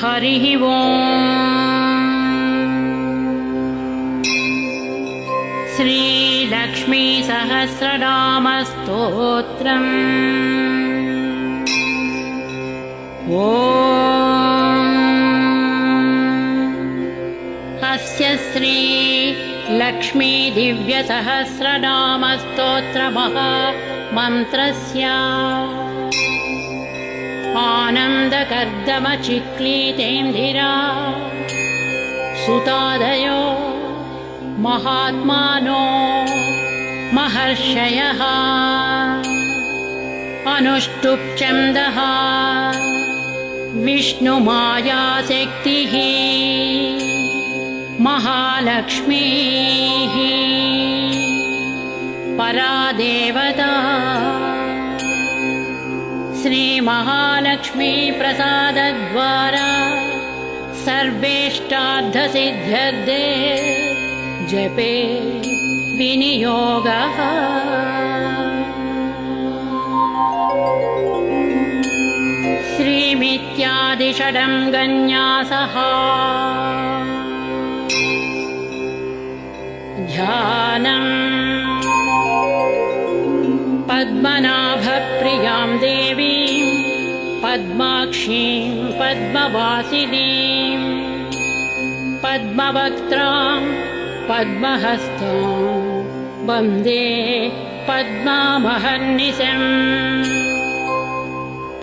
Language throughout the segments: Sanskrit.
हरिः ओम्। श्रीलक्ष्मी सहस्रनामस्तोत्रम्। अस्य श्री लक्ष्मी दिव्य सहस्रनामस्तोत्रमहामन्त्रस्य आनन्दकर्दमचिक्लीतेन्दिरा सुतादयो महात्मानो महर्षयः अनुष्टुप् विष्णुमायाशक्तिः महालक्ष्मीः परादेवता। श्री महालक्ष्मी प्रसादद्वारा सर्वेष्टार्थसिद्ध्यर्थे जपे विनियोगः। श्रीमित्यादिषडङ्गन्यासः ध्यानम्। पद्मनाभप्रियां देवीं पद्माक्षीं पद्मवासिनीं पद्मवक्त्रां पद्महस्तां वन्दे पद्मामहर्निशम्।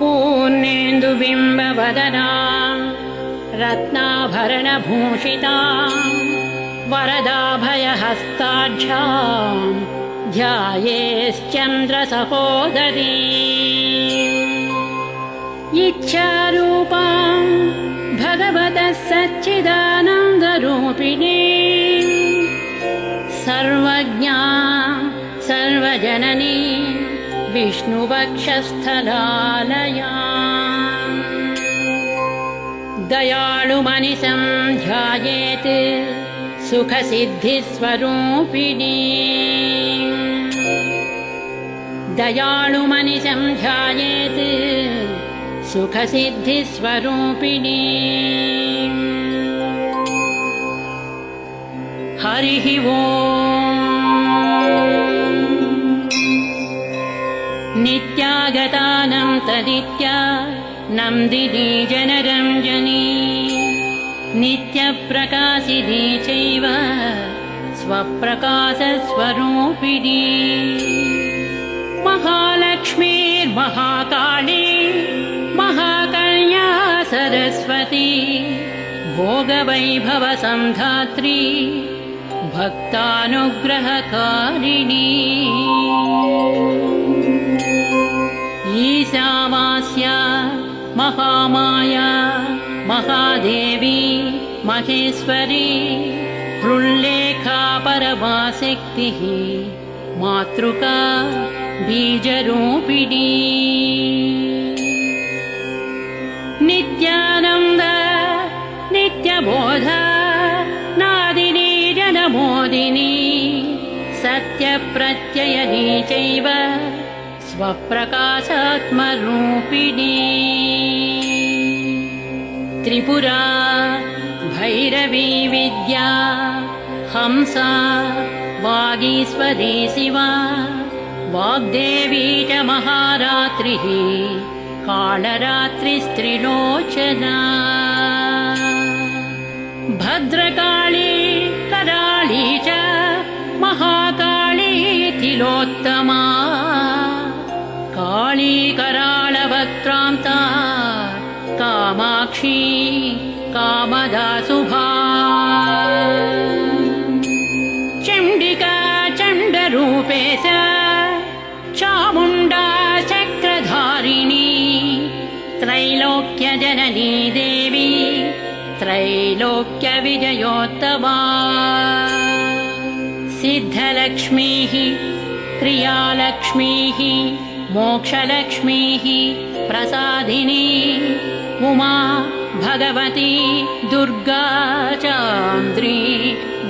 पूर्णेन्दुबिम्बवदनां रत्नाभरणभूषितां वरदाभयहस्ताढ्यां ध्यायेश्चन्द्रसहोदरी। इच्छारूपां भगवतः सच्चिदानन्दरूपिणी सर्वज्ञां सर्वजननी विष्णुवक्षस्थलालयाम्। दयाळुमनिशं ध्यायेत् सुखसिद्धिस्वरूपिणी। दयाळुमनिशं ध्यायेत् सुखसिद्धिस्वरूपिणी। हरिः ओम्। नित्यागतानं तदित्या नन्दिनी जनरञ्जनी नित्यप्रकाशिनी चैव स्वप्रकाशस्वरूपिणी। महालक्ष्मीर्महाकाली महाकन्या सरस्वती भोगवैभवसन्धात्री भक्तानुग्रहकारिणी। ईशावास्या महामाया महादेवी महेश्वरी हृल्लेखा परमाशक्तिः मातृका बीजरूपिणी। नित्यानन्द नित्यबोध नादिनी जनमोदिनी सत्यप्रत्ययनी चैव स्वप्रकाशात्मरूपिणी। त्रिपुरा भैरवी विद्या हंसा वागीश्वरी शिवा वाग्देवी च महारात्रिः कालरात्रिस्त्रिलोचना। भद्रकाली कराळी च महाकाली तिलोत्तमा काली कराळवक्त्रान्ता कामाक्षी कामदा शुभा। चण्डिका चण्डरूपेश चामुण्डा चक्रधारिणी त्रैलोक्यजननी देवी त्रैलोक्यविजयोत्तमा। सिद्धलक्ष्मीः प्रियालक्ष्मीः मोक्षलक्ष्मीः प्रसादिनी उमा भगवती दुर्गा चान्द्री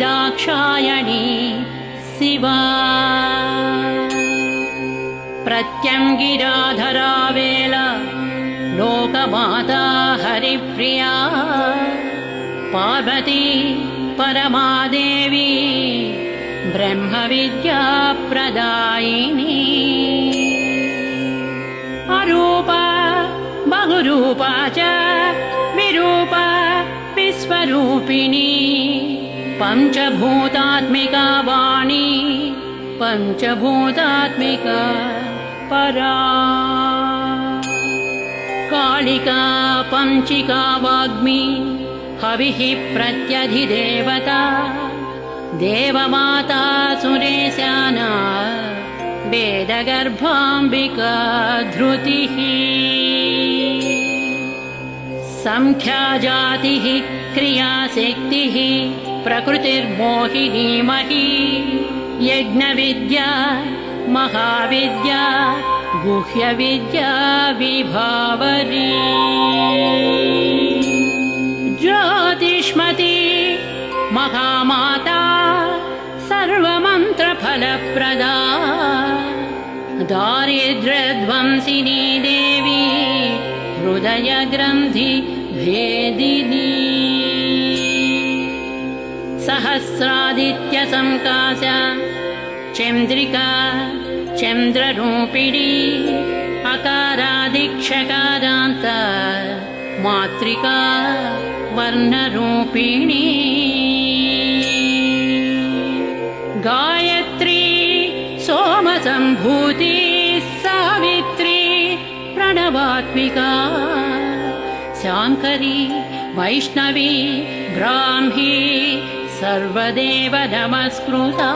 दाक्षायणी शिवा। प्रत्यङ्गिराधरावेल लोकमाता हरिप्रिया पार्वती परमादेवी ब्रह्मविद्या प्रदायिनी अरूपा बहुरूपा च विरूपा विश्वरूपिणी पञ्चभूतात्मिका वाणी पञ्चभूतात्मिका परा कालिका पञ्चिका वाग्मी हविः प्रत्यधिदेवता देवमाता सुरेशाना वेदगर्भाम्बिका धृतिः संख्याजातिः क्रियाशक्तिः प्रकृतिर्मोहिनी मही यज्ञविद्या महाविद्या गुह्यविद्या विभावरी ज्योतिष्मती महामाता सर्वमन्त्रफलप्रदा दारिद्र्यध्वंसिनी देवी हृदयग्रन्थि भेदिनी सहस्रादित्यसंकाशा चन्द्रिका चन्द्ररूपिणी अकारादिक्षकारान्त मातृका वर्णरूपिणी गायत्री सोमसम्भूति सावित्री प्रणवात्मिका शाङ्करी वैष्णवी ब्राह्मी सर्वदेव नमस्कृता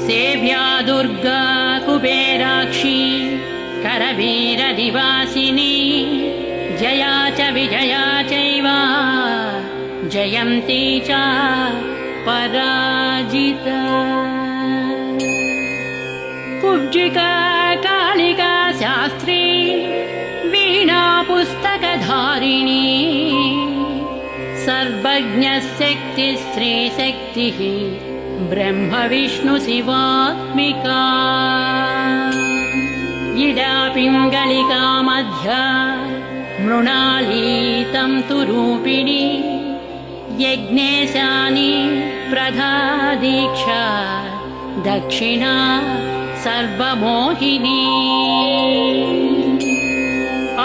सेव्या दुर्गा कुबेराक्षी करवीरनिवासिनी जया च विजया चैव जयन्ती च पराजिता कुब्जिका कालिका शास्त्री वीणा पुस्तकधारिणी सर्वज्ञशक्ति स्त्रीशक्तिः ब्रह्म विष्णु शिवात्मिका इडा पिङ्गलिका मध्या मृणाली तन्तु रूपिणी यज्ञेशानि प्रधादीक्षा दक्षिणा सर्वमोहिनी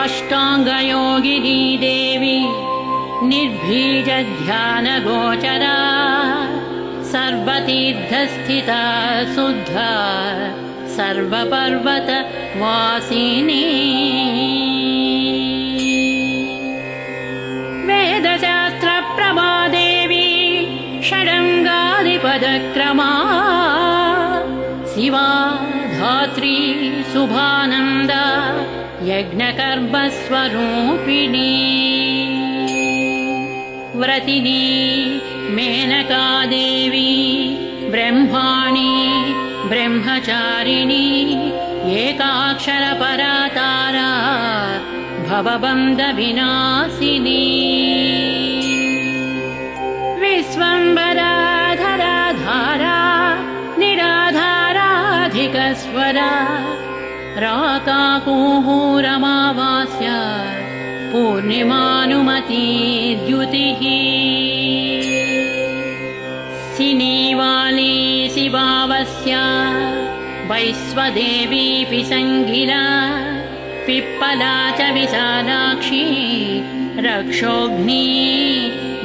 अष्टाङ्गयोगिनी देवी निर्भीजध्यानगोचरा सर्वतीर्थस्थिता शुद्धा सर्वपर्वतवासिनी वेदशास्त्रप्रभा देवी षडङ्गादिपदक्रमा शिवा धात्री शुभानन्दा यज्ञकर्मस्वरूपिणी व्रतिनी मेनका देवी ब्रह्माणी ब्रह्मचारिणी एकाक्षरपरा तारा भवबन्धविनाशिनी विश्वम्भरा धराधारा निराधाराधिकस्वरा राकाकुहूरमावास्या पूर्णिमानुमती द्युतिः सिनीवाली शिवावस्या वैश्वदेवी पिसङ्गिला पिप्पला च विशालाक्षी रक्षोघ्नी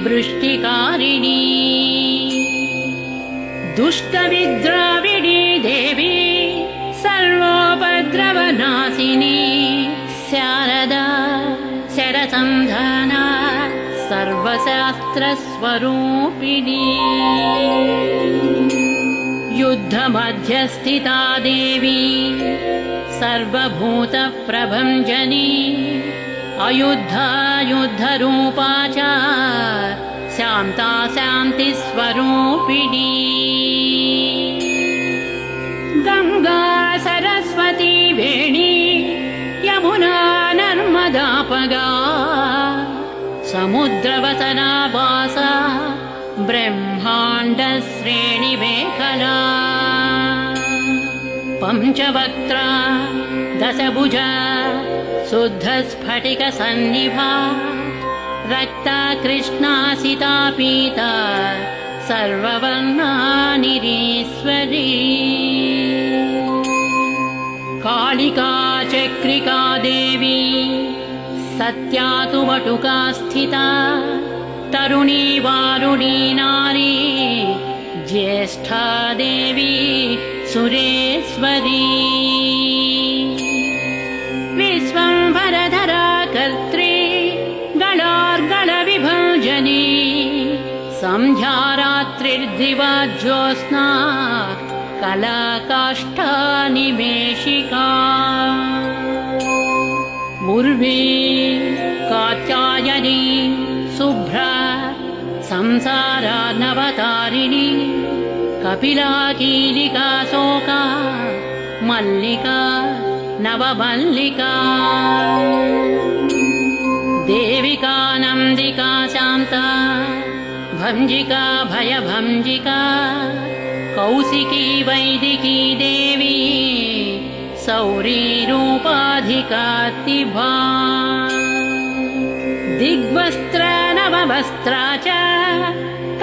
वृष्टिकारिणी दुष्टविद्राविणी देवी सर्वोपद्रवनाशिनी शारदा शरसन्धाना सर्वशास्त्रस्वरूपिणी युद्धमध्यस्थिता देवी सर्वभूतप्रभञ्जनी अयुद्धा युद्धरूपा च शान्ता शान्तिस्वरूपिणी गङ्गा सरस्वती वेणी यमुना नर्मदापगा समुद्रवसनावासा ब्रह्माण्डश्रेणिमेखला पञ्चवक्त्रा दशभुजा शुद्धस्फटिकसन्निभा रक्ता कृष्णासिता पीता सर्ववर्णा निरीश्वरी कालिका चक्रिका देवी सत्या तु वटुका स्थिता तरुणी वारुणी नारी ज्येष्ठा देवी सुरेश्वरी विश्वम्भरधरा कर्त्री गणार्गणविभञ्जनी सन्ध्या रात्रिर्दिवा ज्योत्स्ना कलाकाष्ठा निमेषिका उर्वी कात्यायनी शुभ्रा संसारानवतारिणी कपिला कीलिका शोका मल्लिका नवमल्लिका देविका नन्दिका शान्ता भञ्जिका भयभञ्जिका कौशिकी वैदिकी देवी सौरी रूपाधिकातिभा दिग्वस्त्र नववस्त्रा च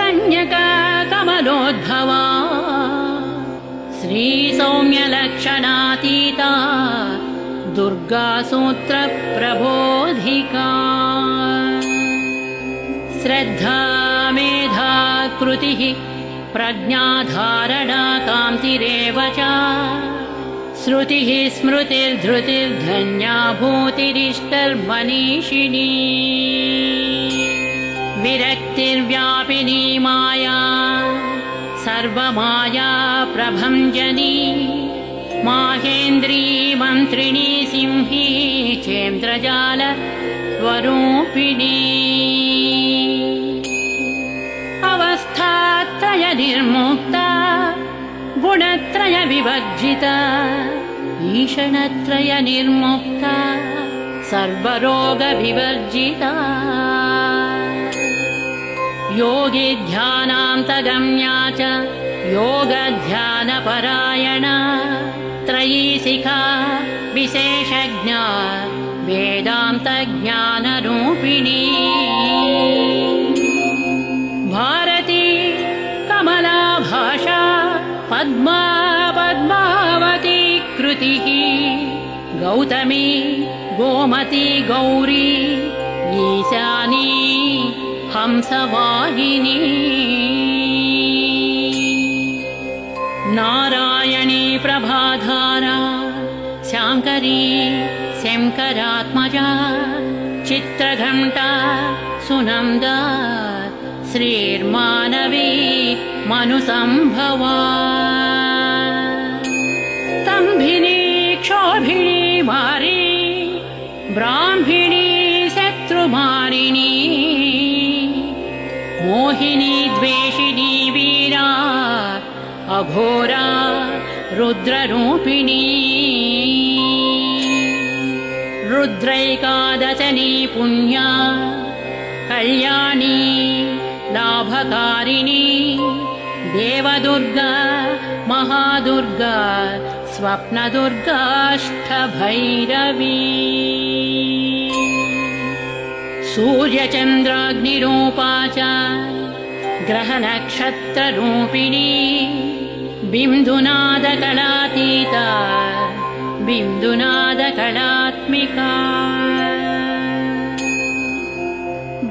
कन्यका कमलोद्भवा श्रीसौम्यलक्षणातीता दुर्गा सूत्रप्रबोधिका श्रद्धा मेधा कृतिः प्रज्ञाधारणा कान्तिरेव च श्रुतिः स्मृतिर्धृतिर्धन्या भूतिरिष्टर्मनीषिणी विरक्तिर्व्यापिनी माया सर्वमाया प्रभञ्जनी माहेन्द्री मन्त्रिणी सिंही चेन्द्रजाल स्वरूपिणी अवस्थात्रय निर्मुक्ता गुणत्रय विवर्जिता ईषणत्रय निर्मुक्ता सर्वरोग विवर्जिता योगी ध्यानान्तगम्या च योगध्यानपरायणा त्रयीशिखा विशेषज्ञा वेदान्तज्ञानरूपिणी भारती कमला भाषा पद्मा पद्मावती कृतिः गौतमी गोमती गौरी ईशानी हंसवाहिनी नारायणी प्रभाधारा शाङ्करी शङ्करात्मजा चित्रघण्टा सुनन्दा श्रीर्मानवी मनुसंभवा स्तम्भिनी क्षोभिणी मारी ब्राह्मिणी शत्रुमारिणी मोहिनी द्वेषिणी वीरा अघोरा रुद्ररूपिणी रुद्रैकादशनी पुण्या कल्याणी लाभकारिणी देवदुर्गा महादुर्गा स्वप्नदुर्गाष्टभैरवी सूर्यचन्द्राग्निरूपा च ग्रहनक्षत्ररूपिणी बिन्दुनादकलातीता बिन्दुनादकलात्मिका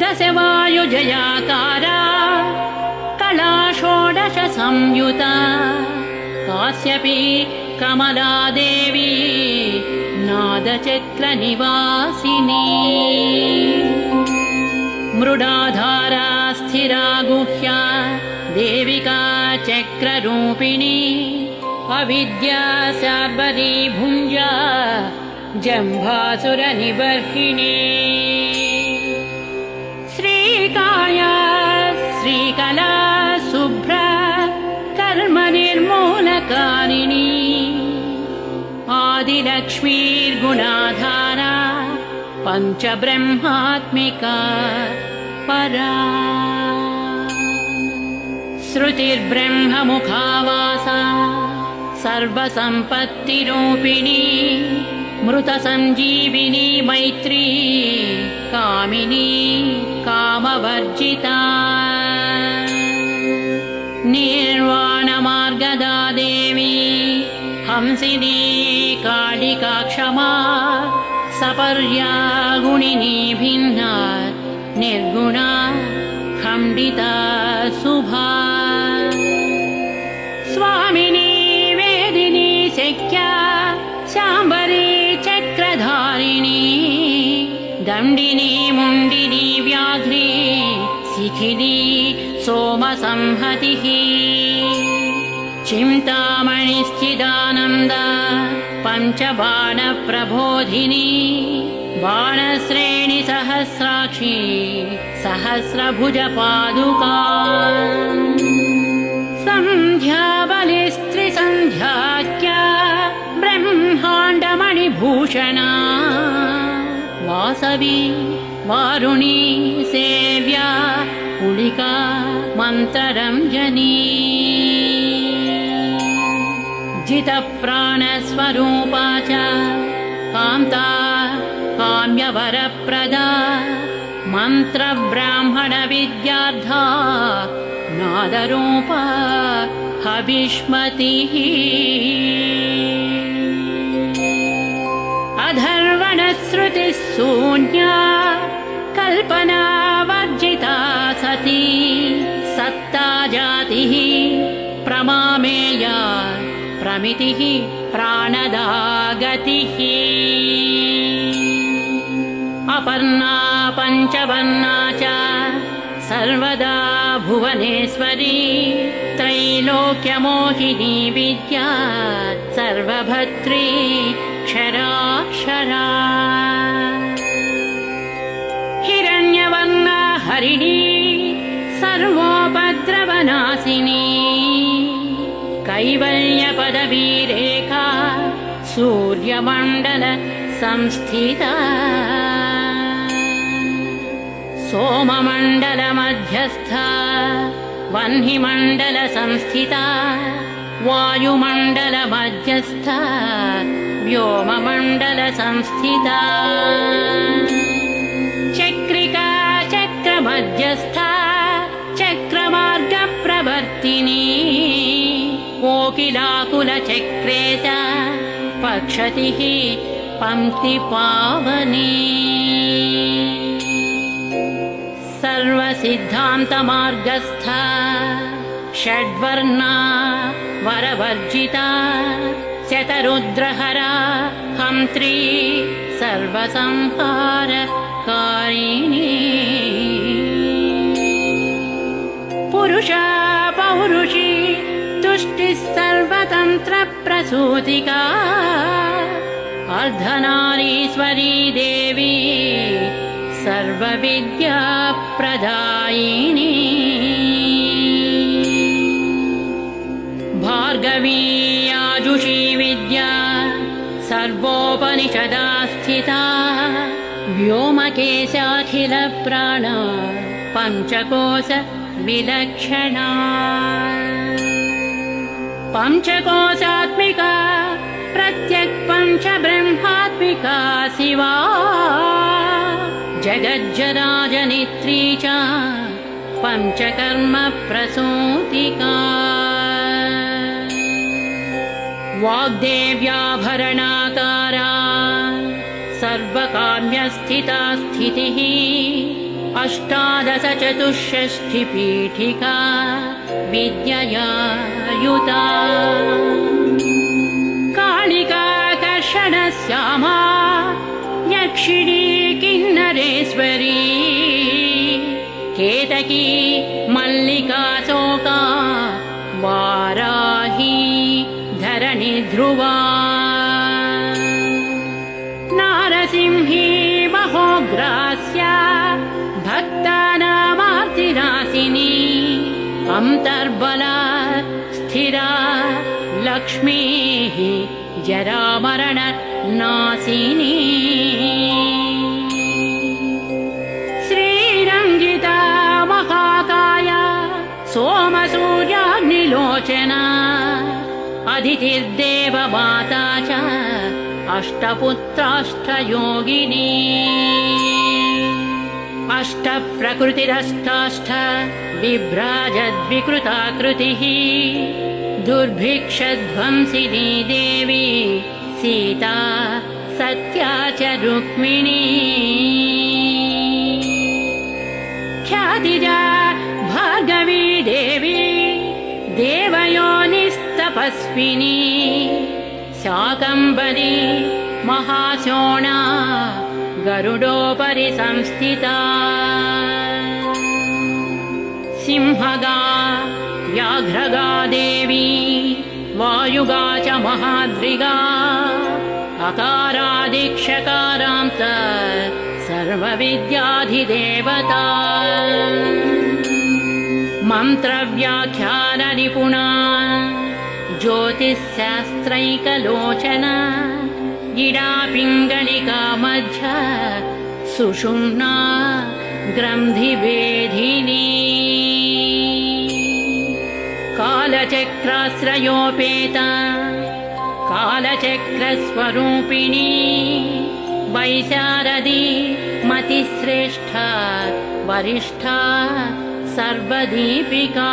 दशवायुजयाकारा कला षोडश संयुता काश्यपी कमला देवी नादचक्रनिवासिनी मृडाधारा स्थिरा गुह्या देविका चक्ररूपिणी अविद्या शार्वरी भुञ्जा जम्भासुरनिबर्हिणी श्रीकाया श्रीकला शुभ्रा कर्मनिर्मूलकारिणी आदिलक्ष्मीर्गुणाधारा पञ्चब्रह्मात्मिका परा श्रुतिर्ब्रह्ममुखावासा सर्वसम्पत्तिरूपिणी मृत संजीविनी मैत्री कामिनी कामवर्जिता निर्वाणमार्गदा देवी हंसिनी कालिका क्षमा सपर्या गुणिनी भिन्ना निर्गुणा खण्डिता शुभा स्वामिनी वेदिनी शक्या शाम्बरी चक्रधारिणी दण्डिनी मुण्डिनी व्याघ्री शिखिनी सोमसंहतिः चिन्तामणिश्चिदानन्दा पञ्चबाणप्रबोधिनी बाणश्रेणि सहस्राक्षी सहस्रभुजपादुका सन्ध्याबलिस्त्रिसन्ध्याख्या ब्रह्माण्डमणिभूषणा वासवी वारुणी सेव्या कुलिका मन्त्ररञ्जनी जितप्राणस्वरूपा च कान्ता काम्यवरप्रदा मन्त्रब्राह्मणविद्यार्था नादरूपा हविष्मतिः अधर्वणश्रुतिशून्या कल्पना वर्जिता सती सत्ता जातिः प्रमामेया प्रमितिः प्राणदा गतिः अपर्णा पञ्चवर्णा च सर्वदा भुवनेश्वरी त्रैलोक्यमोहिनी विद्या सर्वभद्री क्षराक्षरा हिरण्यवर्णा हरिणी सर्वोपद्रवनाशिनी कैवल्यपदवीरेखा सूर्यमण्डल संस्थिता सोममण्डलमध्यस्था वह्निमण्डलसंस्थिता वायुमण्डलमध्यस्था व्योममण्डलसंस्थिता चक्रिका चक्रमध्यस्था चक्रमार्गप्रवर्तिनी कोकिलाकुलचक्रे च पक्षतिः पङ्क्तिपावनी सर्वसिद्धान्तमार्गस्था षड्वर्णा वरवर्जिता शतरुद्रहरा हन्त्री सर्वसंहारकारिणी पुरुषा पौरुषी तुष्टिः सर्वतन्त्रप्रसूतिका अर्धनारीश्वरी देवी सर्वविद्याप्रदायिनी भार्गवी आजुषी विद्या सर्वोपनिषदा स्थिता व्योमकेशाखिलप्राणा पञ्चकोश विलक्षणा पञ्चकोशात्मिका प्रत्यक् पञ्चब्रह्मात्मिका शिवा जगज्जराजनित्री च पञ्चकर्म प्रसूतिका वाग्देव्याभरणाकारा सर्वकाम्यस्थिता स्थितिः अष्टादश चतुष्षष्टिपीठिका विद्यया युता कालिका कर्षणश्यामा यक्षिणी किन्नरेश्वरी केतकी मल्लिका शोका वाराही धरणि ध्रुवा नारसिंही महोग्रास्या भक्तानामार्तिनाशिनी अन्तर्बला स्थिरा लक्ष्मीः जरामरणनाशिनी श्रीरङ्गिता महाकाया सोमसूर्याग्निलोचना अदितिर्देवमाता च अष्टपुत्राष्टयोगिनी अष्टप्रकृतिरष्टाष्ट बिभ्राजद्विकृताकृतिः दुर्भिक्षध्वंसिनी देवी सीता सत्या च रुक्मिणी ख्यातिजा भार्गवी देवी देवयोनिस्तपस्विनी शाकम्भरी महाशोणा गरुडोपरि संस्थिता सिंहगा व्याघ्रगा देवी वायुगा च महाद्रिगा अकारादिक्षकारान्त सर्वविद्याधिदेवता मन्त्रव्याख्याननिपुणा ज्योतिश्शास्त्रैकलोचना गिडा पिङ्गलिका मध्य सुषुम्ना ग्रन्थिभेदिनी कालचक्राश्रयोपेता कालचक्रस्वरूपिणी वैशारदी मतिश्रेष्ठा वरिष्ठा सर्वदीपिका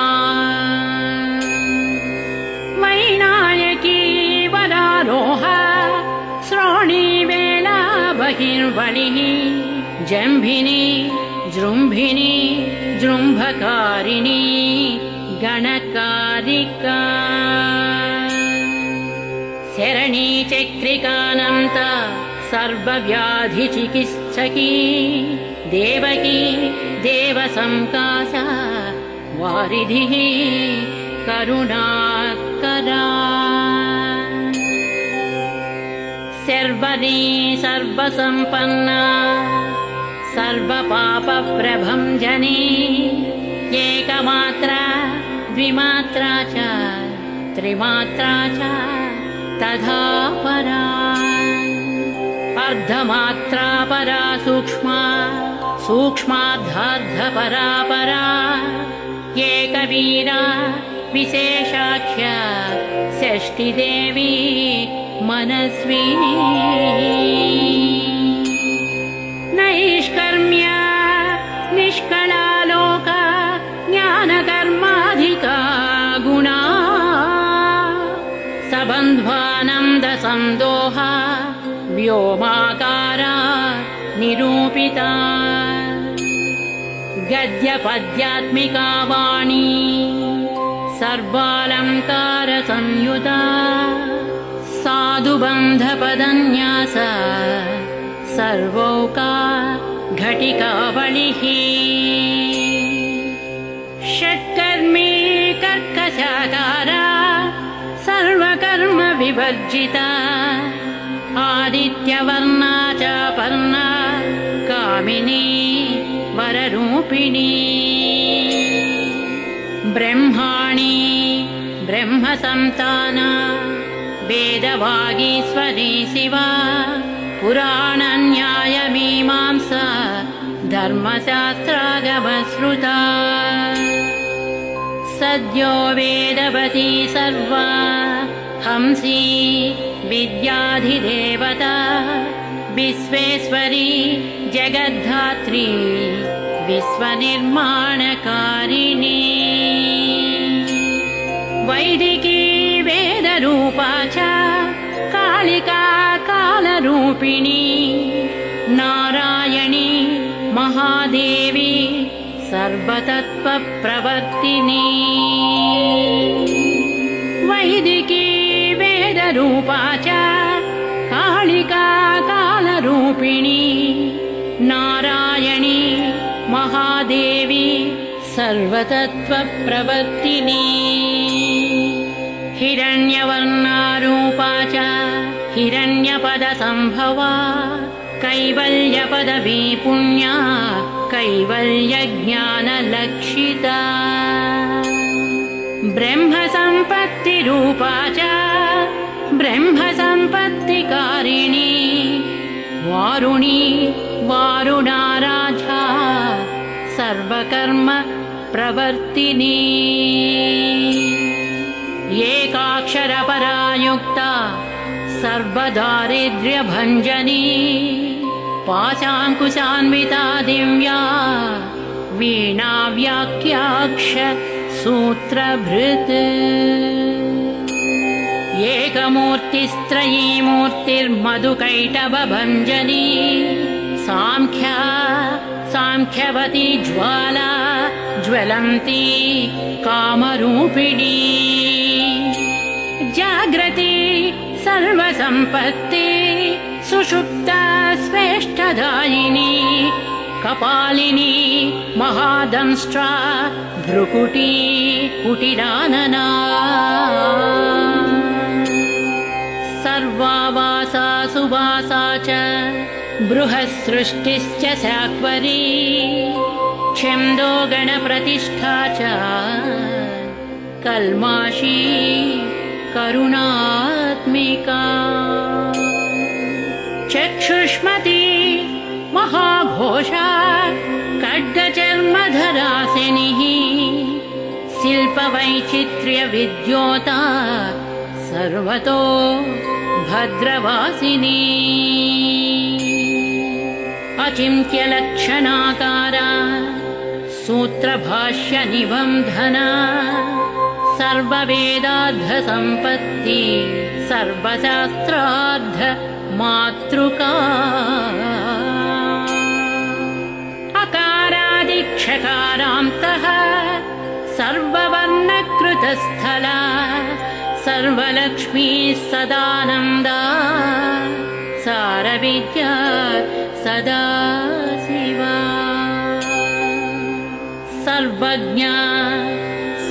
वैनायकी वरारोहा श्रोणीवेला बहिर्बलिः जम्भिनी जृम्भिनी जृम्भकारिणी गणकारिका शरणी चक्रिकानन्त सर्वव्याधिचिकित्सकी देवकी देवसंकासा वारिधिः करुणाकरा सर्वरी सर्वसम्पन्ना सर्वपापप्रभञ्जनी एकमात्रा द्विमात्रा च त्रिमात्रा च तथा परा अर्धमात्रा परा सूक्ष्मा सूक्ष्मार्धार्धपरा परा एकवीरा विशेषाख्या षष्ठीदेवी मनस्विनी नैष्कर्म्या निष्कलालोका ज्ञानकर्माधिका गुणा सबन्ध्वानन्दसन्दोहा व्योमाकारा निरूपिता गद्यपद्यात्मिका वाणी सर्वालङ्कारसंयुता साधुबन्धपदन्यास सर्वौका घटिकावलिः षट्कर्मी कर्कशाकारा सर्वकर्म विवर्जिता आदित्यवर्णा च पर्णा कामिनी वररूपिणी ब्रह्माणी ब्रह्मसन्ताना वेदवागीश्वरी शिवा पुराणन्यायमीमांसा धर्मशास्त्रागमश्रुता सद्यो वेदवती सर्वा हंसी विद्याधिदेवता विश्वेश्वरी जगद्धात्री विश्वनिर्माणकारिणी वैदिकी वेदरूपा च कालिका कालरूपिणी नारायणी महादेवी सर्वतत्त्वप्रवर्तिनी वैदिकी वेदरूपा च कालिका कालरूपिणी नारायणी महादेवी सर्वतत्त्वप्रवर्तिनी हिरण्यवर्णारूपा च हिरण्यपदसम्भवा कैवल्यपदवी पुण्या कैवल्यज्ञानलक्षिता ब्रह्मसम्पत्तिरूपा च ब्रह्मसम्पत्तिकारिणी वारुणी वारुणाराजा सर्वकर्म प्रवर्तिनी एकाक्षरपरा युक्ता सर्वदारिद्र्यभञ्जनी पाशाङ्कुशान्विता दिव्या वीणा व्याख्याक्ष सूत्रभृत् एकमूर्तिस्त्रयी मूर्तिर्मधुकैटभञ्जनी साङ्ख्यवती ज्वाला ज्वलन्ती कामरूपिणी जाग्रती सर्वसम्पत्ति सुषुप्ता स्वेष्टदायिनी कपालिनी महादंष्ट्रा भ्रुकुटी कुटिलानना सर्वावासा सुवासा च बृहत्सृष्टिश्च साक्वरी छन्दो गणप्रतिष्ठा च कल्माषी करुणात्मिका चक्षुष्मती महाघोषा खड्गचर्मधरासिनिः शिल्पवैचित्र्यविद्योता सर्वतो भद्रवासिनी अचिन्त्यलक्षणाकारा सूत्रभाष्यनिबन्धना सर्ववेदार्थसम्पत्ति सर्वशास्त्रार्थ मातृका अकारादिक्षकारान्तः सर्ववर्णकृतस्थला सर्वलक्ष्मी सदानन्दा सारविद्या सदा शिवा सर्वज्ञा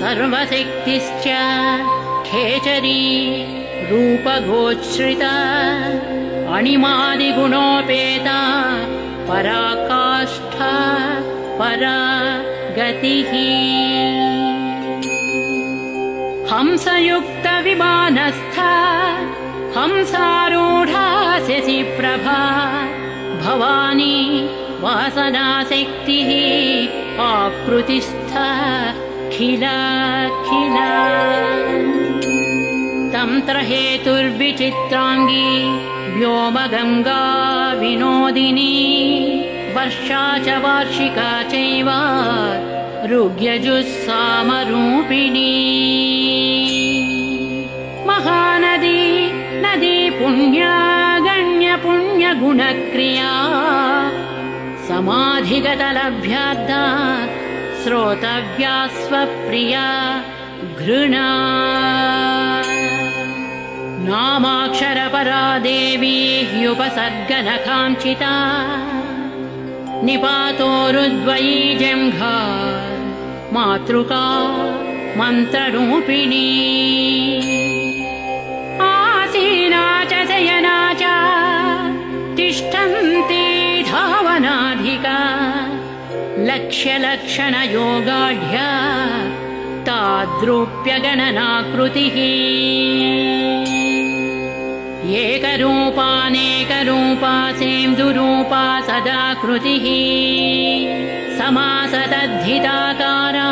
सर्वशक्तिश्च खेचरी रूपगोच्छ्रिता अणिमादिगुणोपेता पराकाष्ठा परा गतिः हंसयुक्तविमानस्था हंसारूढा शशिप्रभा भवानी वासनाशक्तिः आकृतिस्था खिला तन्त्रहेतुर्विचित्राङ्गी व्योमगङ्गा विनोदिनी वर्षा च वार्षिका चैव ऋग्यजुस्सामरूपिणी महानदी नदी पुण्या गण्यपुण्यगुणक्रिया समाधिगतलभ्याद्धा श्रोतव्या स्वप्रिया घृणा नामाक्षरपरा देवी ह्युपसर्गनकाञ्चिता निपातोरुद्वयी जङ्घा मातृका मन्त्ररूपिणी आसीना च शयना च तिष्ठन्ती धावनाधिका लक्ष्यलक्षणयोगाढ्या ताद्रूप्यगणनाकृतिः एकरूपानेकरूपा सेन्दुरूपा सदाकृतिः समासतद्धिताकारा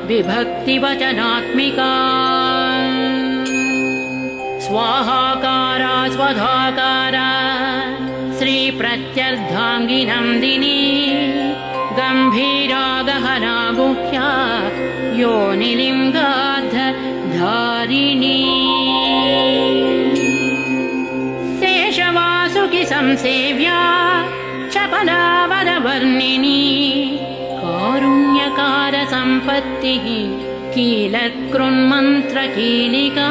विभक्तिवचनात्मिका स्वाहाकारा स्वधाकारा श्रीप्रत्यर्धाङ्गी नन्दिनी गम्भीरा गहना गुह्या योनिलिङ्गाधारिणी शेषवासुकि संसेव्या चपलावरवर्णिनी कारुण्यकार सम्पत्तिः कीलकृन्मन्त्रकीलिका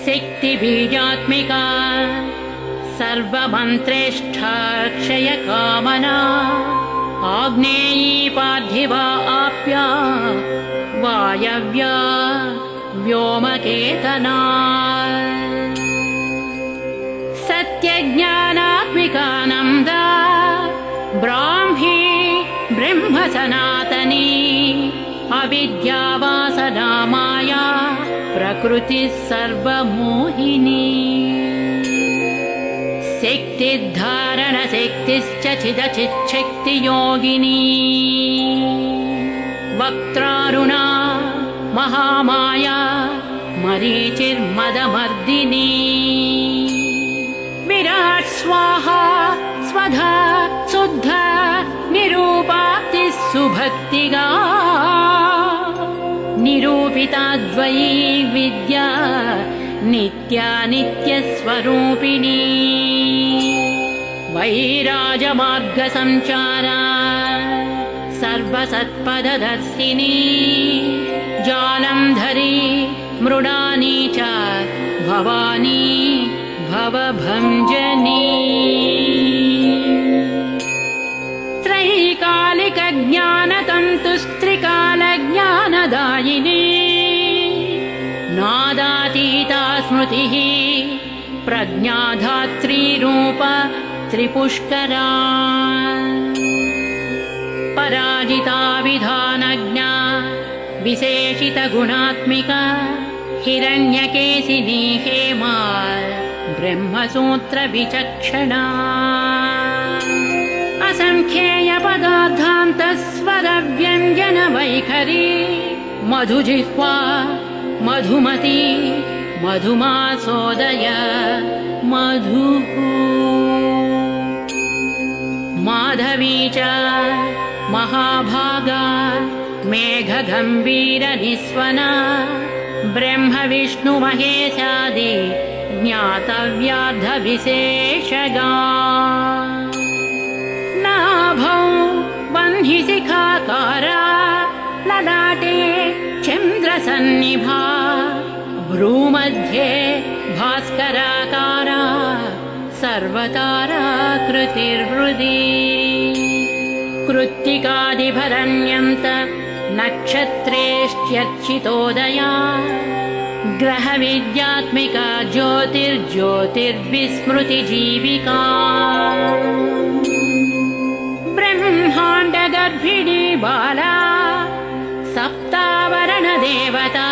शक्तिबीजात्मिका सर्वमन्त्रेष्ठाक्षयकामना आग्नेयी पार्थिवा आप्या वायव्या व्योमकेतना सत्यज्ञानात्मिकानन्दा ब्राह्मी ब्रह्मसनातनी अविद्यावासना माया प्रकृतिः सर्वमोहिनी शक्तिर्धारणशक्तिश्च चिदचिच्छक्तियोगिनी वक्त्रारुणा महामाया मरीचिर्मदमर्दिनी विराट् स्वाहा स्वधा शुद्धा निरूपाप्तिः सुभक्तिगा निरूपिताद्वयी विद्या नित्या नित्यस्वरूपिणी वैराजमार्गसञ्चारा सर्वसत्पददर्शिनी जालन्धरी मृडानी च भवानी भवभञ्जनी त्रैकालिकज्ञानतन्तुस्त्रिकालज्ञानदायिनी नादातीता स्मृतिः प्रज्ञाधात्रीरूप त्रिपुष्करा पराजिता विधानज्ञा विशेषितगुणात्मिका हिरण्यकेशिनी हेमा ब्रह्मसूत्रविचक्षणा असङ्ख्येयपदार्थान्तस्वरव्यञ्जनवैखरी मधुजिह्वा मधुमती मधुमासोदय मधुः माधवी च महाभागा मेघगम्भीरनिस्वना ब्रह्मविष्णुमहेशादि ज्ञातव्यार्धविशेषगा नाभौ वह्निशिखाकारा ललाटे चन्द्रसन्निभा भ्रूमध्ये भास्कराकारा सर्वताराकृतिर्हृदि कृत्तिकादिभरण्यन्त नक्षत्रेष्ट्यच्युतोदया ग्रहविद्यात्मिका ज्योतिर्ज्योतिर्विस्मृतिजीविका ब्रह्माण्डगर्भिणी बाला सप्तावरणदेवता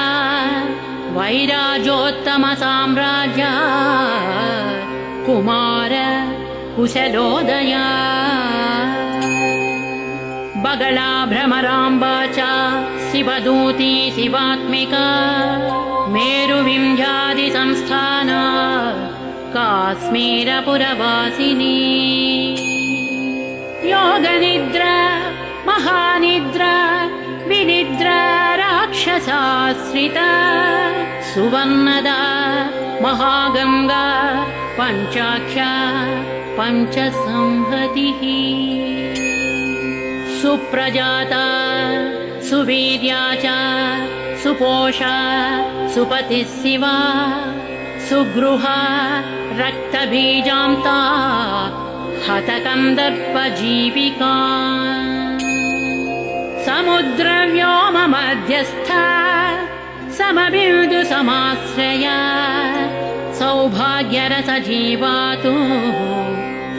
वैराजोत्तमसाम्राज्या कुमार कुशलोदया बगला भ्रमराम्बा च शिवदूती शिवात्मिका मेरुविंध्यादिसंस्थाना काश्मीरपुरवासिनी योगनिद्रा महानिद्रा विनिद्रा राक्षसाश्रिता सुवर्णदा महागंगा पञ्चाख्या पञ्चसंहतिः सुप्रजाता सुवीर्या च सुपोषा सुपतिः शिवा सुगृहा रक्तबीजान्ता हतकन्दर्पजीविका समुद्रव्योममध्यस्था समबिन्दुसमाश्रया सौभाग्यरसजीवातु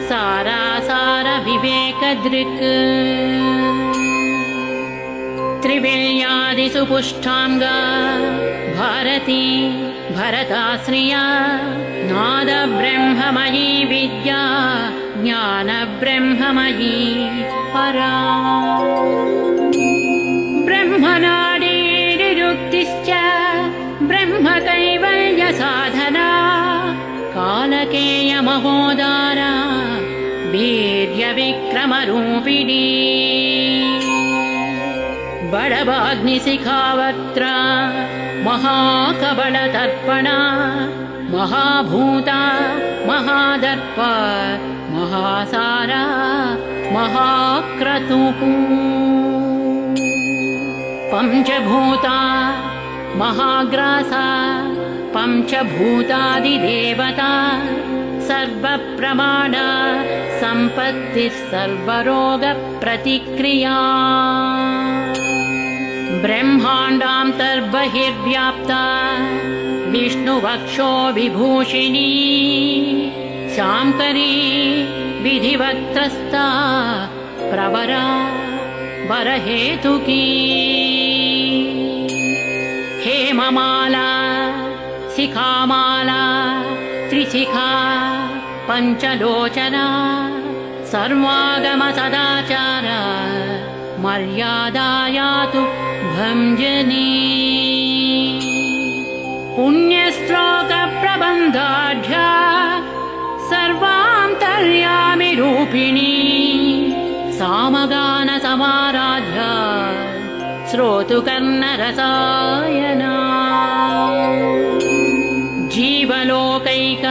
सारासारविवेकदृक् त्रिविल्यादिसुपुष्टाङ्गा भारती भरताश्रिया नादब्रह्ममयी विद्या ज्ञानब्रह्ममयी परा ब्रह्मनाडीनिरुक्तिश्च ब्रह्मकैवल्यसाधना कालकेयमहोदारा वीर्यविक्रमरूपिणी बडवाग्निशिखावक्त्रा महाकबलतर्पणा महाभूता महादर्प महासारा महाक्रतुः पञ्चभूता महाग्रासा पञ्चभूतादिदेवता सर्वप्रमाण सम्पत्तिः सर्वरोगप्रतिक्रिया ब्रह्माण्डान्तर्बहिर्व्याप्ता विष्णुवक्षो विभूषिणी शाङ्करी विधिवक्त्रस्था प्रवरा वरहेतुकी हेममाला शिखामाला त्रिशिखा पञ्चलोचना सर्वागम सदाचार मर्यादायातु भञ्जनी पुण्यश्लोकप्रबन्धाढ्या सर्वान्तर्यामि रूपिणी सामगानसमाराध्या श्रोतुकर्णरसायना जीवलोकैक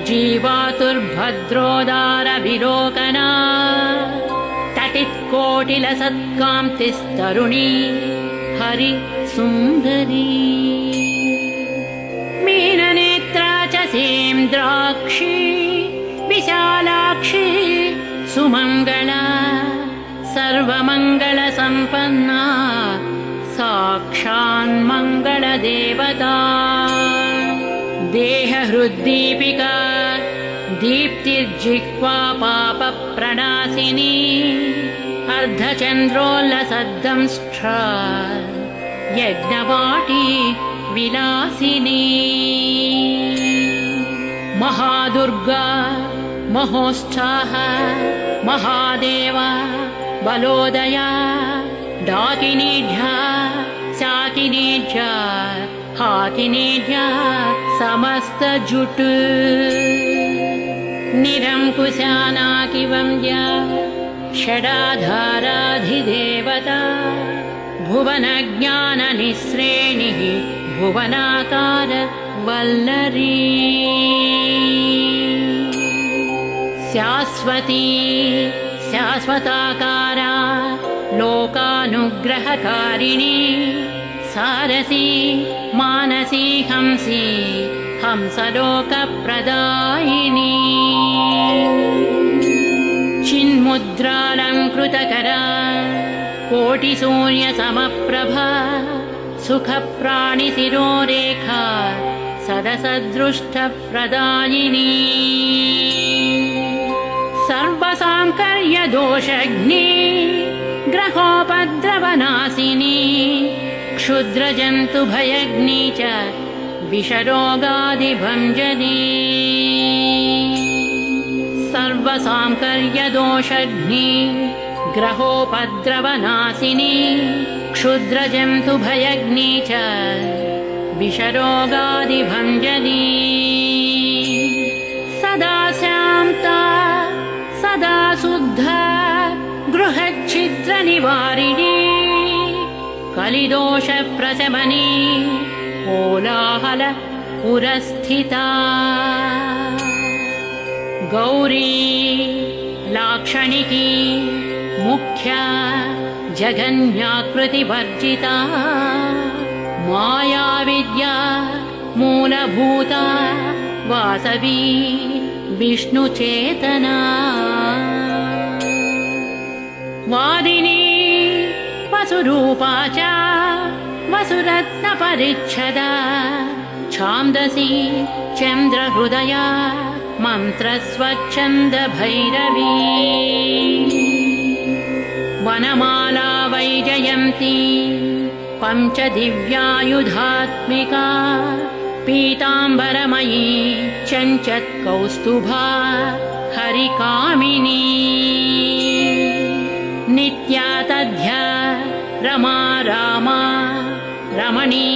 जीवातुर्भद्रोदारविलोकना तटित्कोटिलसत्कान्तिस्तरुणी हरिसुन्दरी मीननेत्रा च सेन्द्राक्षी विशालाक्षी सुमङ्गला सर्वमङ्गलसम्पन्ना साक्षान्मङ्गलदेवता देहहृद्दीपिका दीप्तिर्जिह्वा पापप्रणाशिनी अर्धचन्द्रोल्लसद्दंष्ट्रा यज्ञवाटी विलासिनी महादुर्गा महोत्साह महादेव बलोदया डाकिनीढ्या शाकिनीढ्या हाकिनीढ्या समस्तजुट निरङ्कुशानाकिवन्द्या षडाधाराधिदेवता भुवनज्ञाननिःश्रेणिः भुवनाकार वल्लरी शाश्वती शाश्वताकारा लोकानुग्रहकारिणी सारसी मानसी हंसी हंसलोकप्रदायिनी चिन्मुद्रालङ्कृतकरा कोटिसूर्यसमप्रभा सुखप्राणिशिरोरेखा सदसदृष्टप्रदायिनी सर्वसाङ्कर्यदोषघ्नी ग्रहोपद्रवनाशिनी क्षुद्रजन्तुभयग्नी च विषरोगादिभञ्जनी सर्वसाङ्कर्यदोषघ्नी ग्रहोपद्रवनाशिनी क्षुद्रजन्तुभयग्नी च विषरोगादिभञ्जनी सदा शान्ता सदा शुद्धा गृहच्छिद्रनिवारिणी कलिदोषप्रशमनी कोलाहल पुरस्थिता गौरी लाक्षणिकी मुख्या जगन्याकृतिवर्जिता मायाविद्या मूलभूता वासवी विष्णुचेतना वादिनी वसुरूपा च वसुरत्नपरिच्छदा छान्दसी चन्द्रहृदया मन्त्रस्वच्छन्दभैरवी वनमाला वैजयन्ती पञ्चदिव्यायुधात्मिका पीताम्बरमयी चञ्चत्कौस्तुभा हरिकामिनी नित्या तद्ध्या रमा रामा रमणी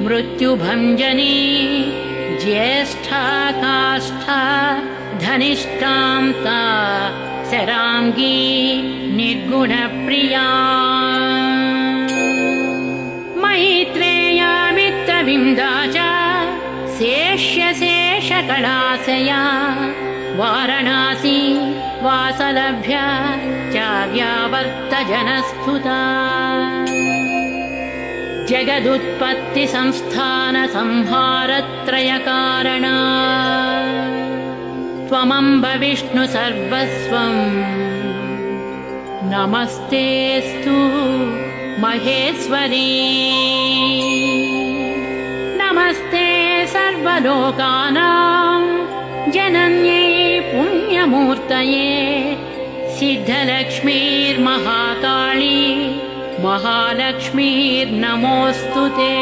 मृत्युभञ्जनी ज्येष्ठा काष्ठा धनिष्ठां ता शराङ्गी निर्गुणप्रिया मैत्रेया मित्रविन्दा च शेष्यशेषकलाशया वारणासी वासलभ्या चाव्यावर्तजनस्तुता जगदुत्पत्तिसंस्थानसंहारत्रयकारणा त्वमम्ब विष्णु सर्वस्वम् नमस्तेऽस्तु महेश्वरी नमस्ते सर्वलोकानां जनन्यै पुण्यमूर्तये सिद्धलक्ष्मीर्महाकाली महालक्ष्मीर्नमोऽस्तु ते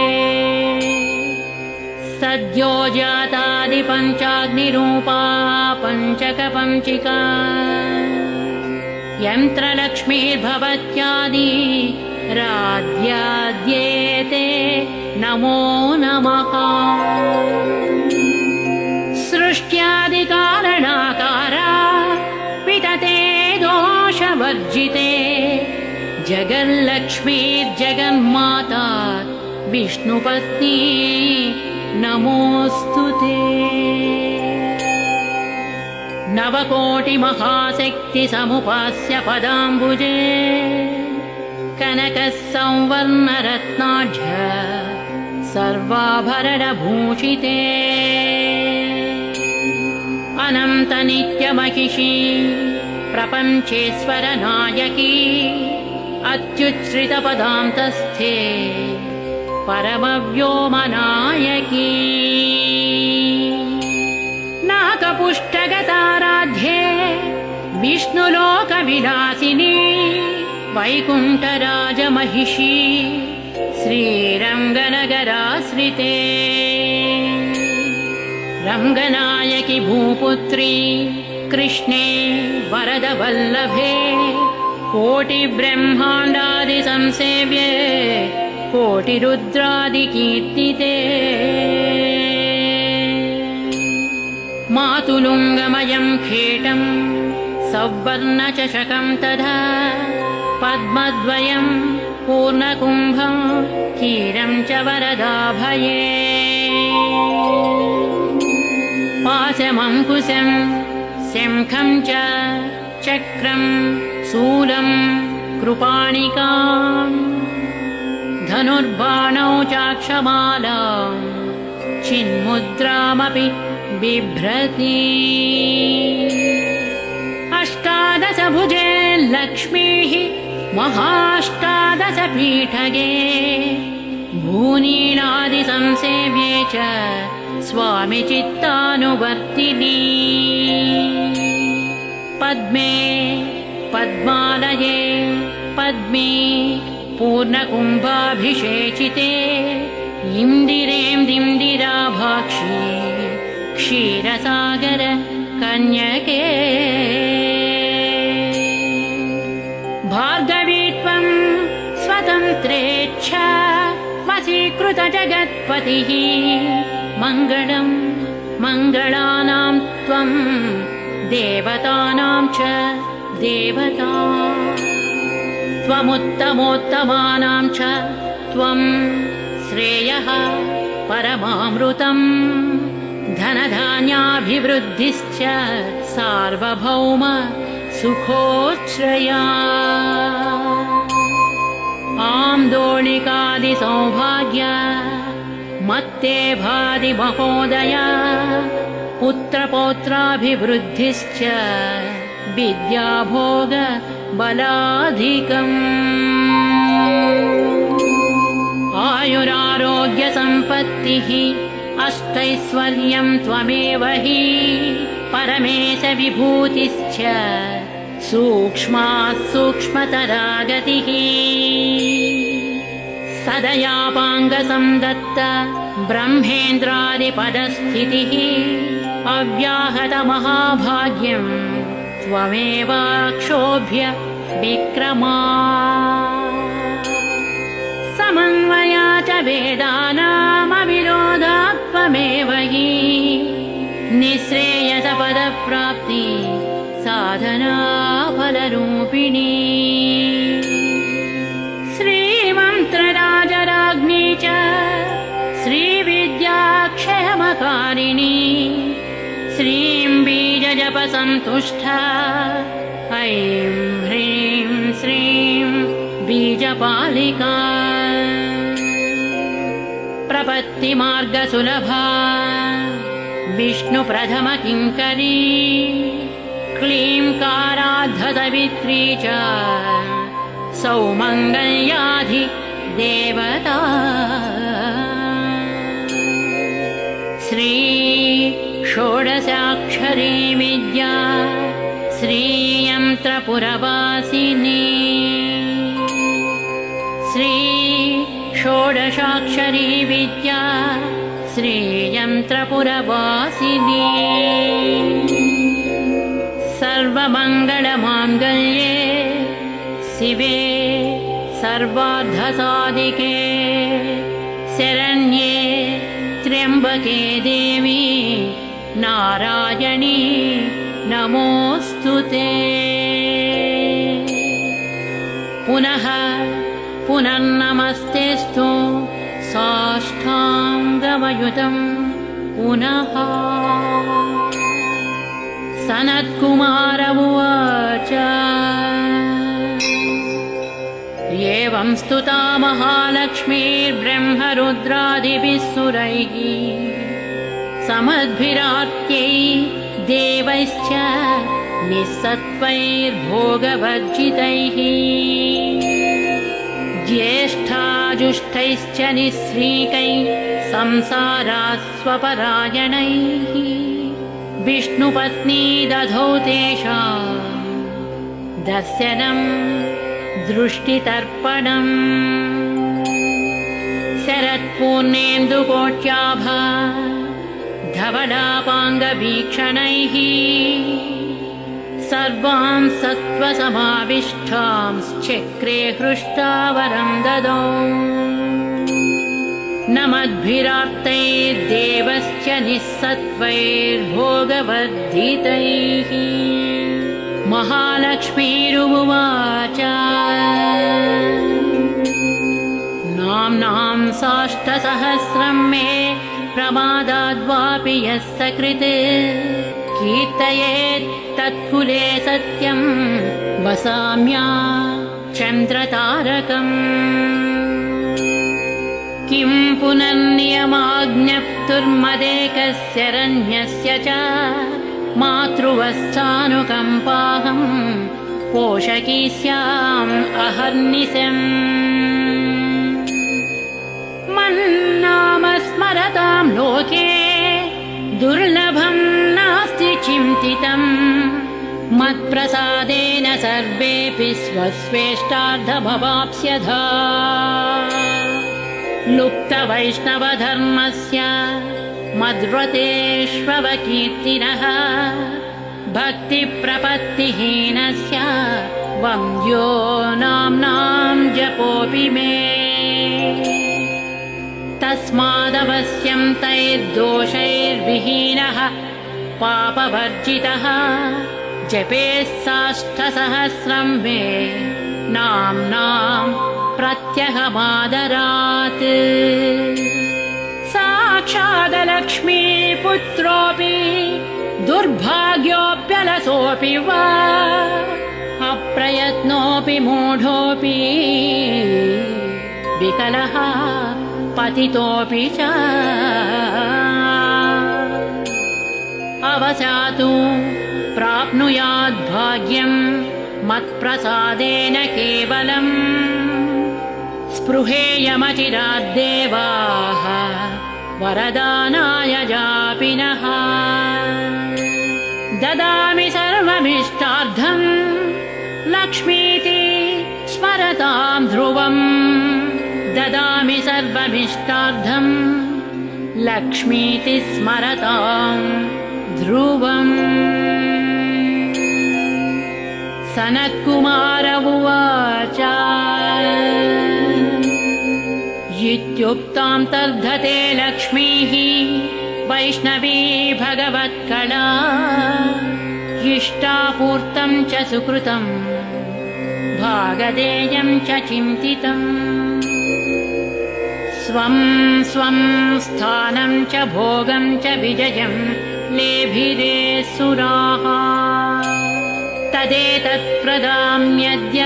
सद्यो जातादिपञ्चाग्निरूपा पञ्चकपञ्चिका यन्त्रलक्ष्मीर्भवत्यादि राध्याद्येते नमो नमः। सृष्ट्यादिकारणकारा वितते दोषवर्जिते जगल्लक्ष्मीर्जगन्माता विष्णुपत्नी नमोऽस्तुते। नवकोटिमहाशक्तिसमुपास्य पदाम्बुजे कनकः संवर्णरत्नाढ्य सर्वाभरणभूषिते अनन्तनित्यमहिषी प्रपञ्चेश्वरनायकी अत्युच्छ्रितपदान्तस्थे परमव्योमनायकी नाकपुष्टगताराध्ये विष्णुलोकविलासिनी वैकुण्ठराजमहिषी श्रीरङ्गनगराश्रिते रङ्गनायकि भूपुत्री कृष्णे वरदवल्लभे कोटिब्रह्माण्डादिसंसेव्ये कोटिरुद्रादिकीर्तिते मातुलुङ्गमयं खेटं सौवर्णचषकं तथा पद्मद्वयं पूर्णकुम्भं क्षीरं च वरदाभये पाशमङ्कुशं शङ्खं च चक्रं शूलं कृपाणिकां धनुर्बाणौ चाक्षमालां चिन्मुद्रामपि बिभ्रति अष्टादशभुजे लक्ष्मीः महाष्टादशपीठगे भूनीलादिसंसेव्ये च स्वामि चित्तानुवर्तिनी पद्मे पद्मालये पद्मे पूर्णकुम्भाभिषेचिते इन्दिरेन्दिराभाक्षी क्षीरसागर कन्यके भार्गवी त्वं स्वतन्त्रेच्छा वशीकृतजगत्पतिः मङ्गलं मङ्गलानां त्वं देवतानां च देवता त्वमुत्तमोत्तमानां च त्वं श्रेयः परमामृतम् धनधान्याभिवृद्धिश्च सार्वभौम सुखोच्छ्रया आम्दोलिकादिसौभाग्य मत्ते भाति महोदया पुत्रपौत्राभिवृद्धिश्च विद्याभोग बलाधिकम् आयुरारोग्यसम्पत्तिः अष्टैश्वर्यं त्वमेव हि परमेश विभूतिश्च सूक्ष्मात् सूक्ष्मतरा गतिः सदयापाङ्गसंदत्त ब्रह्मेन्द्रादिपदस्थितिः अव्याहतमहाभाग्यं त्वमेवाक्षोभ्य विक्रमा समन्वया च वेदानामविरोधात् त्वमेव हि निःश्रेयसपदप्राप्ति साधना फलरूपिणी श्रीमन्त्रराजराज्ञी च श्रीविद्याक्षयमकारिणी श्रीं बीजजपसन्तुष्टा ऐं ह्रीं श्रीं बीजपालिका प्रपत्तिमार्गसुलभा विष्णुप्रथमकिङ्करी क्लींकाराद्धसवित्री च सौमङ्गल्याधि देवता श्री षोडशाक्षरी विद्या श्रीयन्त्रपुरवासिनी श्री षोडशाक्षरी विद्या श्रीयन्त्रपुरवासिनी सर्वमङ्गलमाङ्गल्ये शिवे सर्वार्थसाधिके शरण्ये त्र्यम्बके देवी नारायणी नमोऽस्तु ते। पुनः पुनर्नमस्तेऽस्तु साष्टाङ्गमयुतं पुनः। सनत्कुमार उवाच एवं स्तुता महालक्ष्मीर्ब्रह्मरुद्रादिभिः सुरैः समद्भिरार्त्यै देवैश्च निःसत्त्वैर्भोगवर्जितैः ज्येष्ठाजुष्टैश्च निःश्रीकैः संसारास्वपरायणैः विष्णुपत्नी दधौ तेषां दर्शनं दृष्टितर्पणम्। शरत्पूर्णेन्दुकोट्याभा धवलापाङ्गवीक्षणैः सर्वां सत्त्वसमाविष्टांश्चक्रे हृष्टावरं ददौ। नमद्भिरार्तैर्देवश्च निःसत्त्वैर्भोगवर्धितैः महालक्ष्मीरुवाच नाम्नां साष्टसहस्रं मे प्रमादाद्वापि यः सकृत् कीर्तयेत् तत्कुले सत्यं वसाम्या चन्द्रतारकम्। किं पुनर्नियमाज्ञप्तुर्मदेकस्य रण्यस्य च मातृवस्थानुकम्पाहं पोषकी स्याम् अहर्निशम्। मन्नाम स्मरतां लोके दुर्लभं नास्ति चिन्तितम् मत्प्रसादेन सर्वेऽपि स्वस्वेष्टार्थमवाप्स्यथा। लुप्तवैष्णवधर्मस्य मद्व्रतेष्वकीर्तिनः भक्तिप्रपत्तिहीनस्य वन्द्यो नाम्नां जपोऽपि मे। तस्मादवश्यं तैर्दोषैर्विहीनः पापवर्जितः जपेत् साष्टसहस्रं मे नाम्नां प्रत्यहमादरात्। साक्षादलक्ष्मीपुत्रोऽपि दुर्भाग्योऽप्यलसोऽपि वा अप्रयत्नोऽपि मूढोऽपि विकलः पतितोऽपि च अवसातु प्राप्नुयाद्भाग्यं मत्प्रसादेन केवलम्। स्पृहेयमचिराद्देवाः वरदानाय जापिनः। ददामि सर्वमिष्टार्थं लक्ष्मीति स्मरतां ध्रुवम्। ददामि सर्वमिष्टार्थं लक्ष्मीति स्मरतां ध्रुवम्। सनत्कुमार उवाच इत्युक्तां तर्धते लक्ष्मीः वैष्णवी भगवत्कला इष्टापूर्तं च सुकृतं भागधेयं च चिन्तितम्। स्वं स्वं स्थानं च भोगं च विजयं लेभिरे सुराः तदेतत् प्रदाम्यद्य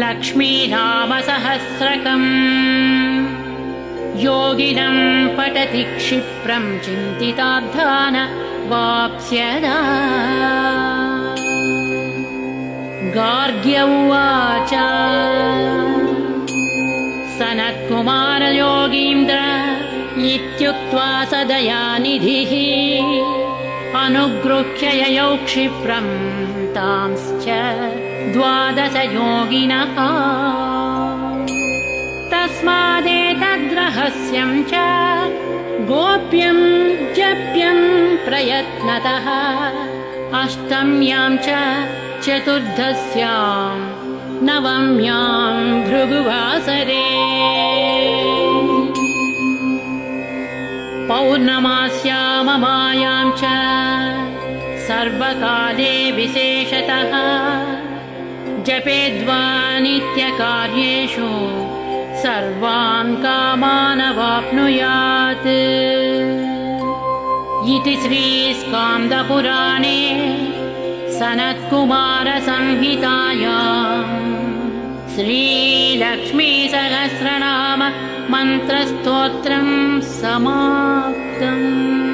लक्ष्मीनामसहस्रकम्। योगिनं पठति क्षिप्रं चिन्तितार्थान् वाप्स्यदा। गार्ग्य उवाच सनत्कुमार योगीन्द्र इत्युक्त्वा स दयानिधिः अनुगृह्य ययौ क्षिप्रं तांश्च 12 योगिनः। तस्मादेतद्रहस्यं च गोप्यं जप्यं प्रयत्नतः अष्टम्यां च चतुर्दश्यां नवम्यां भृगुवासरे पौर्णमास्याममायां च सर्वकाले विशेषतः जपेद्वा नित्यकार्येषु सर्वान् कामानवाप्नुयात् इति श्रीस्कान्दपुराणे सनत्कुमारसंहितायां श्रीलक्ष्मीसहस्रनाम मन्त्रस्तोत्रं समाप्तम्।